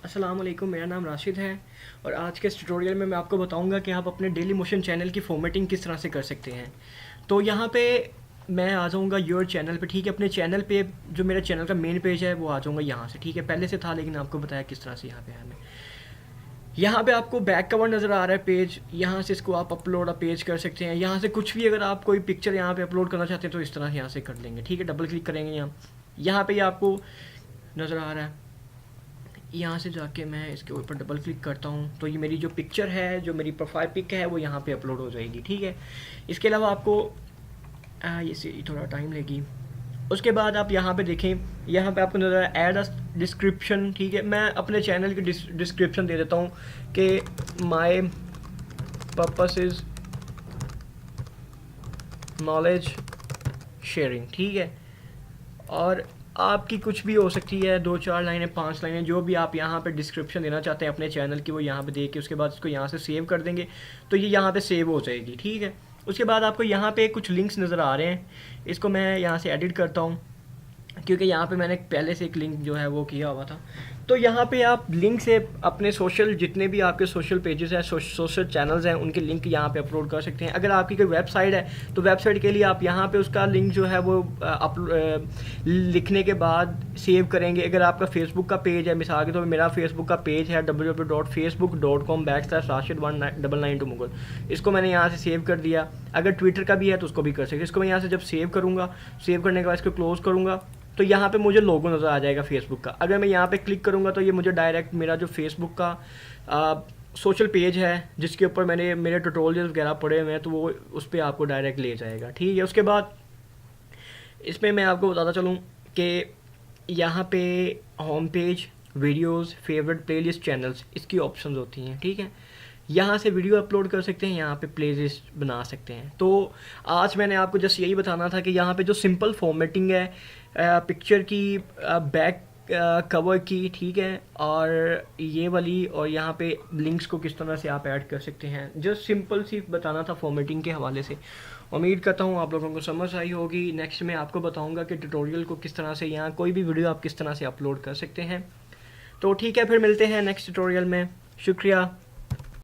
अस्सलाम वालेकुम, मेरा नाम राशिद है और आज के इस ट्यूटोरियल में मैं आपको बताऊंगा कि आप अपने डेली मोशन चैनल की फॉर्मेटिंग किस तरह से कर सकते हैं। तो यहाँ पे मैं आ जाऊँगा योर चैनल पे, ठीक है। अपने चैनल पे जो मेरा चैनल का मेन पेज है वो आ जाऊँगा यहाँ से, ठीक है। पहले से था लेकिन आपको बताया किस तरह से यहाँ पे है। यहाँ पे आपको बैक कवर नज़र आ रहा है पेज, यहाँ से इसको आप अपलोड अ पेज कर सकते हैं। यहाँ से कुछ भी अगर आप कोई पिक्चर यहाँ पे अपलोड करना चाहते हैं तो इस तरह यहाँ से कर लेंगे, ठीक है। डबल क्लिक करेंगे यहाँ पे आपको नज़र आ रहा है। यहाँ से जाके मैं इसके ऊपर डबल क्लिक करता हूँ तो ये मेरी जो पिक्चर है, जो मेरी प्रोफाइल पिक है, वो यहाँ पे अपलोड हो जाएगी, ठीक है। इसके अलावा आपको ये थोड़ा टाइम लेगी। उसके बाद आप यहाँ पे देखें, यहाँ पे आपको नज़र ऐड अ डिस्क्रिप्शन, ठीक है। मैं अपने चैनल की डिस्क्रिप्शन दे देता हूँ कि my purpose is knowledge sharing, ठीक है। और आपकी कुछ भी हो सकती है, 2-4 लाइनें, 5 लाइनें, जो भी आप यहाँ पे डिस्क्रिप्शन देना चाहते हैं अपने चैनल की, वो यहाँ पे दे के उसके बाद इसको यहाँ से सेव कर देंगे तो ये यहाँ पे सेव हो जाएगी, ठीक है। उसके बाद आपको यहाँ पे कुछ लिंक्स नज़र आ रहे हैं, इसको मैं यहाँ से एडिट करता हूँ क्योंकि यहाँ पे मैंने पहले से एक लिंक जो है वो किया हुआ था। तो यहाँ पे आप लिंक से अपने सोशल, जितने भी आपके सोशल पेजेस हैं, सोशल चैनल्स हैं, उनके लिंक यहाँ पे अपलोड कर सकते हैं। अगर आपकी कोई वेबसाइट है तो वेबसाइट के लिए आप यहाँ पे उसका लिंक जो है वो लिखने के बाद सेव करेंगे। अगर आपका फेसबुक का पेज है, मिसाल के तौर पर मेरा फेसबुक का पेज है www.facebook.com/rashid1992 मुगल, इसको मैंने यहाँ से सेव कर दिया। अगर ट्विटर का भी है तो उसको भी कर सकते हैं। इसको मैं यहाँ से जब सेव करूँगा, सेव करने के बाद इसको क्लोज़ करूँगा तो यहाँ पे मुझे लोगो नज़र आ जाएगा फेसबुक का। अगर मैं यहाँ पे क्लिक करूँगा तो ये मुझे डायरेक्ट मेरा जो फेसबुक का सोशल पेज है जिसके ऊपर मेरे ट्यूटोरियल्स वगैरह पड़े हुए हैं, तो वो उस पर आपको डायरेक्ट ले जाएगा, ठीक है। उसके बाद इसमें मैं आपको बताता चलूँ कि यहाँ पे home page, videos, favourite, playlist, channels, इसकी ऑप्शंस होती हैं, ठीक है। यहाँ से वीडियो अपलोड कर सकते हैं, यहाँ पे प्लेलिस्ट बना सकते हैं। तो आज मैंने आपको जस्ट यही बताना था कि यहाँ पे जो सिंपल फॉर्मेटिंग है पिक्चर की, बैक कवर की, ठीक है, और ये वाली, और यहाँ पे लिंक्स को किस तरह से आप ऐड कर सकते हैं, जस्ट सिंपल सी बताना था फॉर्मेटिंग के हवाले से। उम्मीद करता हूँ आप लोगों को समझ आई होगी। नेक्स्ट में आपको बताऊँगा कि ट्यूटोरियल को किस तरह से, यहाँ कोई भी वीडियो आप किस तरह से अपलोड कर सकते हैं। तो ठीक है, फिर मिलते हैं नेक्स्ट ट्यूटोरियल में। शुक्रिया।